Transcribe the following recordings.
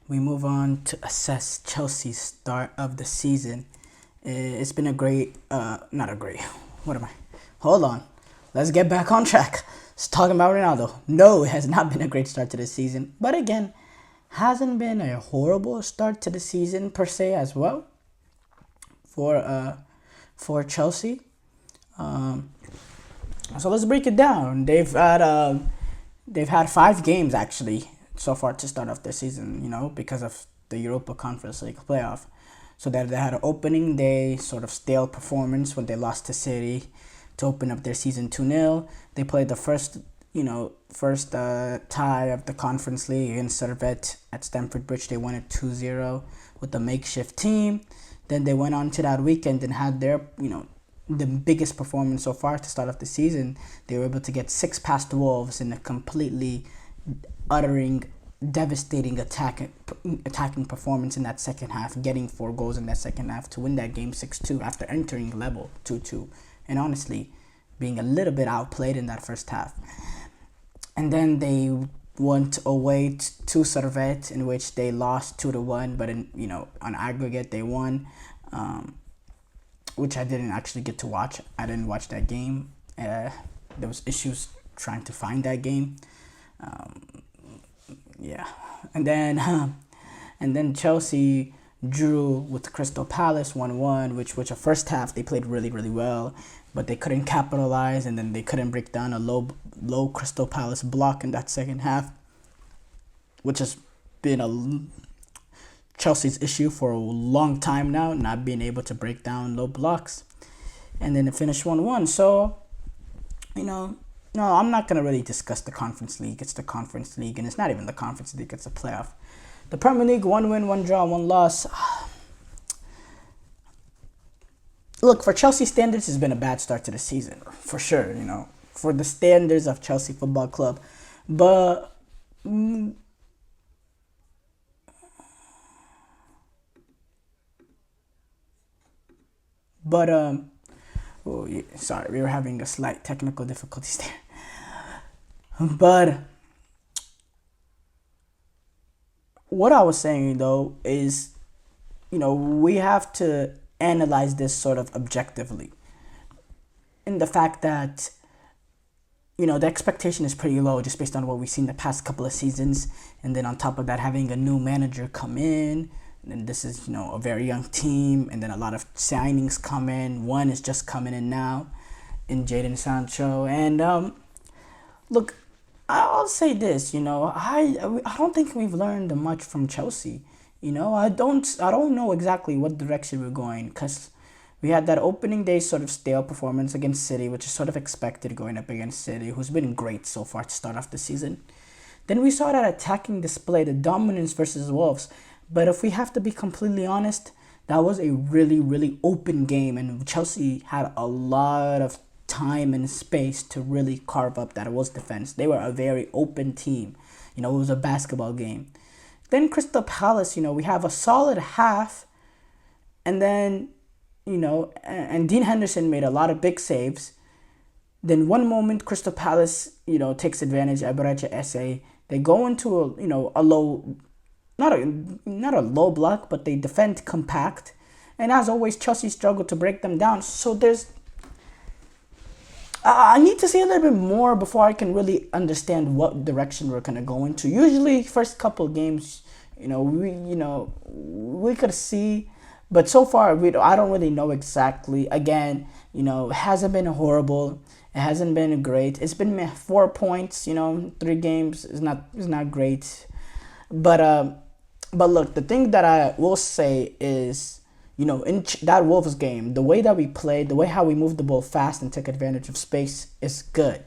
we move on to assess Chelsea's start of the season. It's been a great, not a great, what am I? Hold on. Let's get back on track. Let's talk about Ronaldo. No, it has not been a great start to the season. But again, hasn't been a horrible start to the season per se as well for Chelsea. Um, so let's break it down. They've had 5 games actually so far to start off their season. Because of the Europa Conference League playoff. So that they had an opening day sort of stale performance when they lost to City to open up their season 2-0. They played the first tie of the Conference League against Servette at Stamford Bridge. They won it 2-0 with the makeshift team. Then they went on to that weekend and had their, the biggest performance so far to start off the season. They were able to get 6 past Wolves in a completely devastating attacking performance in that second half, getting 4 goals in that second half to win that game 6-2 after entering level 2-2, and honestly being a little bit outplayed in that first half. And then they went away to Servette, in which they lost 2-1, but on aggregate they won, which I didn't actually get to watch. I didn't watch that game. There was issues trying to find that game. And then Chelsea drew with Crystal Palace 1-1, which a first half they played really, really well, but they couldn't capitalize, and then they couldn't break down a low Crystal Palace block in that second half, which has been Chelsea's issue for a long time now, not being able to break down low blocks. And then it finished 1-1. So, no, I'm not going to really discuss the Conference League. It's the Conference League, and it's not even the Conference League, it's a playoff. The Premier League, 1 win, 1 draw, 1 loss. Look, for Chelsea standards, it's been a bad start to the season, for sure, for the standards of Chelsea Football Club. But sorry, we were having a slight technical difficulties there. But what I was saying though is, we have to analyze this sort of objectively, in the fact that the expectation is pretty low just based on what we've seen the past couple of seasons, and then on top of that, having a new manager come in. And this is, a very young team, and then a lot of signings come in. One is just coming in now, in Jadon Sancho. And look, I'll say this, I don't think we've learned much from Chelsea. I don't know exactly what direction we're going, because we had that opening day sort of stale performance against City, which is sort of expected going up against City, who's been great so far to start off the season. Then we saw that attacking display, the dominance versus Wolves. But if we have to be completely honest, that was a really, really open game, and Chelsea had a lot of time and space to really carve up that Wolves defense. They were a very open team. It was a basketball game. Then Crystal Palace, we have a solid half, and then, and Dean Henderson made a lot of big saves. Then one moment, Crystal Palace, takes advantage of Eberechi Esse. They go into a low, not a low block, but they defend compact. And as always, Chelsea struggled to break them down. So I need to see a little bit more before I can really understand what direction we're gonna go into. Usually, first couple games, we could see, but so far I don't really know exactly. Again, it hasn't been horrible. It hasn't been great. It's been 4 points. 3 games is not great, But look, the thing that I will say is, in that Wolves game, the way that we played, the way how we moved the ball fast and took advantage of space is good.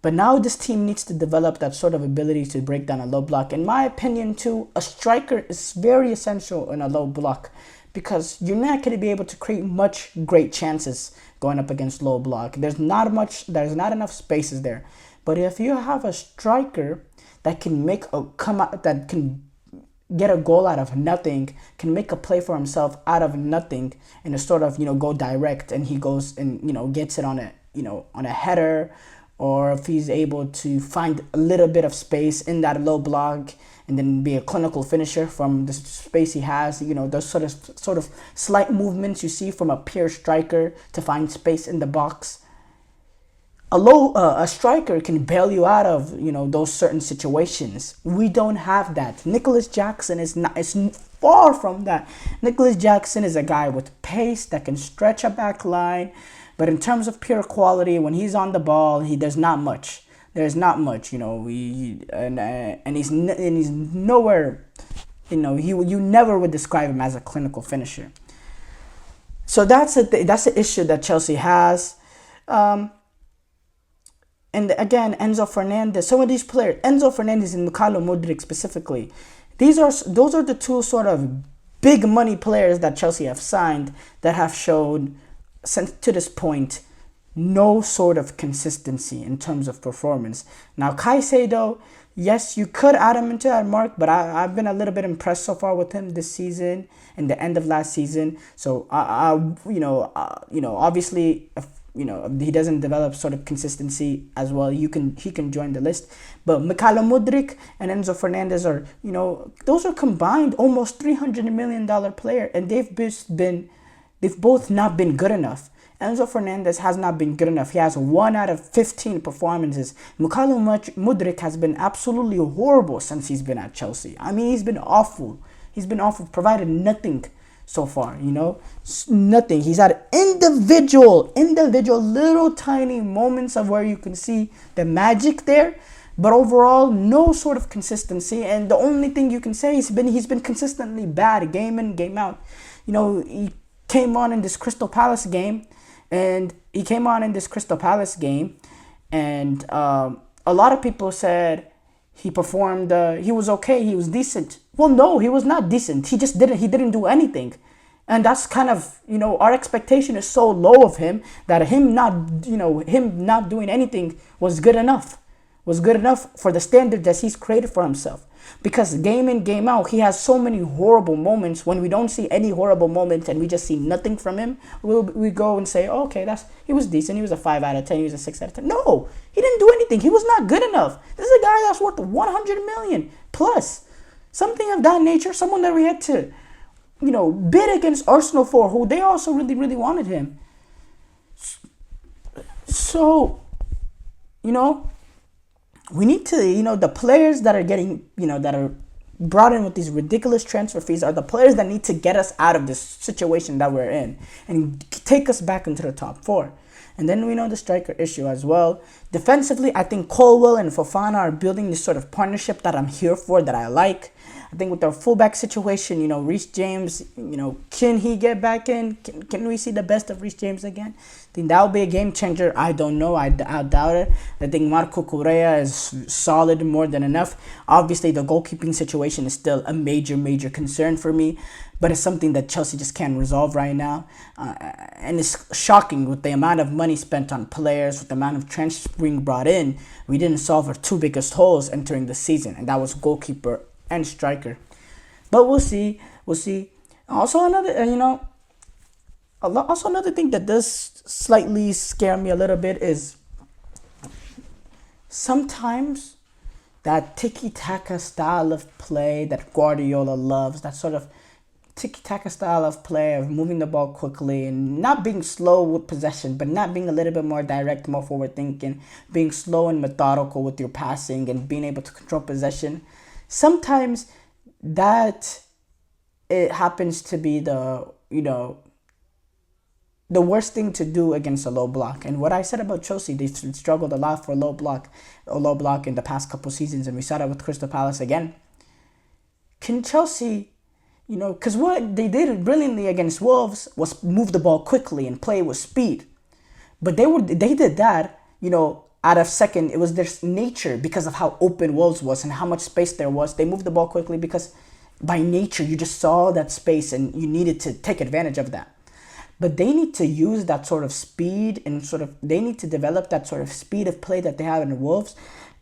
But now this team needs to develop that sort of ability to break down a low block. In my opinion, too, a striker is very essential in a low block, because you're not going to be able to create much great chances going up against low block. There's not enough spaces there. But if you have a striker that can that can get a goal out of nothing, can make a play for himself out of nothing, and just sort of, go direct, and he goes and, gets it on a header, or if he's able to find a little bit of space in that low block and then be a clinical finisher from the space he has. Those sort of slight movements you see from a pure striker to find space in the box. A striker can bail you out of those certain situations. We don't have that. Nicholas Jackson is far from that. Nicholas Jackson is a guy with pace that can stretch a back line, but in terms of pure quality, when he's on the ball, there's not much. There's not much, and he's nowhere. You never would describe him as a clinical finisher. So that's the issue that Chelsea has. And again, Enzo Fernandez. Some of these players, Enzo Fernandez and Mikhailo Mudryk specifically, those are the two sort of big money players that Chelsea have signed that have shown, since to this point, no sort of consistency in terms of performance. Now, Caicedo, yes, you could add him into that mark, but I've been a little bit impressed so far with him this season and the end of last season. So, obviously, if he doesn't develop sort of consistency as well, he can join the list. But Mikhailo Mudryk and Enzo Fernandez are, those are combined almost $300 million player, and they've both not been good enough. Enzo Fernandez has not been good enough. He has 1 out of 15 performances. Mikhailo Mudryk has been absolutely horrible since he's been at Chelsea. I mean, he's been awful. Provided nothing so far, nothing. He's had individual little tiny moments of where you can see the magic there, but overall no sort of consistency. And the only thing you can say is he's been consistently bad game in, game out. He came on in this Crystal Palace game, and a lot of people said he performed, he was okay, he was decent. Well, no, he was not decent. He didn't do anything. And that's kind of, our expectation is so low of him that him not doing anything was good enough for the standard that he's created for himself. Because game in, game out, he has so many horrible moments. When we don't see any horrible moments and we just see nothing from him, we go and say, okay, he was decent. He was a 5 out of 10. He was a 6 out of 10. No, he didn't do anything. He was not good enough. This is a guy that's worth 100 million plus. Something of that nature. Someone that we had to, bid against Arsenal for, who they also really, really wanted him. So, we need to, the players that are getting, that are brought in with these ridiculous transfer fees are the players that need to get us out of this situation that we're in and take us back into the top 4. And then we know the striker issue as well. Defensively, I think Colwill and Fofana are building this sort of partnership that I'm here for, that I like. I think with our fullback situation, Reece James, can he get back in? Can we see the best of Reece James again? I think that will be a game changer. I don't know. I doubt it. I think Marco Correa is solid more than enough. Obviously, the goalkeeping situation is still a major, major concern for me, but it's something that Chelsea just can't resolve right now. And it's shocking with the amount of money spent on players, with the amount of transfer being brought in. We didn't solve our 2 biggest holes entering the season, and that was goalkeeper and striker. But we'll see. Also another thing that does slightly scare me a little bit is sometimes that tiki-taka style of play that Guardiola loves, that sort of tiki-taka style of play of moving the ball quickly and not being slow with possession, but not being a little bit more direct, more forward thinking, being slow and methodical with your passing and being able to control possession. Sometimes that it happens to be the worst thing to do against a low block. And what I said about Chelsea, they've struggled a lot for a low block in the past couple seasons, and we saw that with Crystal Palace again. Can Chelsea, because what they did brilliantly against Wolves was move the ball quickly and play with speed. But they did that, out of second. It was their nature because of how open Wolves was and how much space there was. They moved the ball quickly because by nature you just saw that space and you needed to take advantage of that. But they need to use that sort of speed and they need to develop that sort of speed of play that they have in Wolves.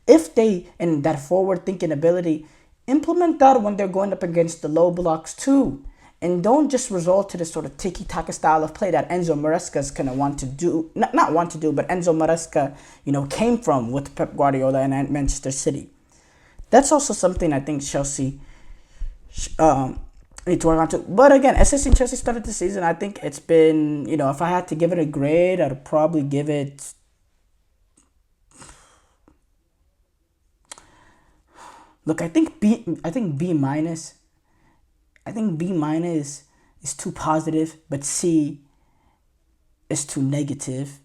If they, and that forward thinking ability, implement that when they're going up against the low blocks too. And don't just resort to this sort of tiki-taka style of play that Enzo Maresca is going to want to do. Not want to do, but Enzo Maresca, came from with Pep Guardiola and Manchester City. That's also something I think Chelsea need to work on too. But again, assessing Chelsea started the season, I think it's been, if I had to give it a grade, I'd probably give it. Look, I think B. I think B minus. I think B minus is too positive, but C is too negative.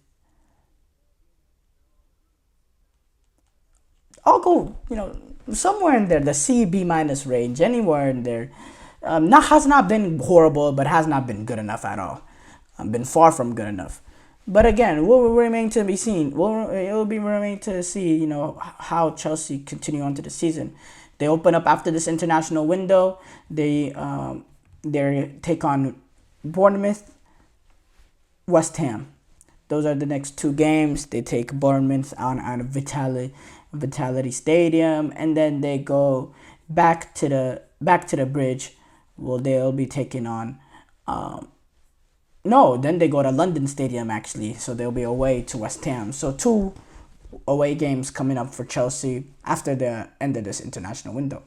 I'll go, somewhere in there, the C B minus range, anywhere in there. Not has not been horrible, but has not been good enough at all. Been far from good enough. But again, will remain to be seen. It will be remain to see, how Chelsea continue on to the season. They open up after this international window. They take on Bournemouth, West Ham. Those are the next two games. They take Bournemouth on out of Vitality Stadium, and then they go back to the bridge. Well, they'll be taking on. No, then they go to London Stadium actually, so they'll be away to West Ham. So two away games coming up for Chelsea after the end of this international window.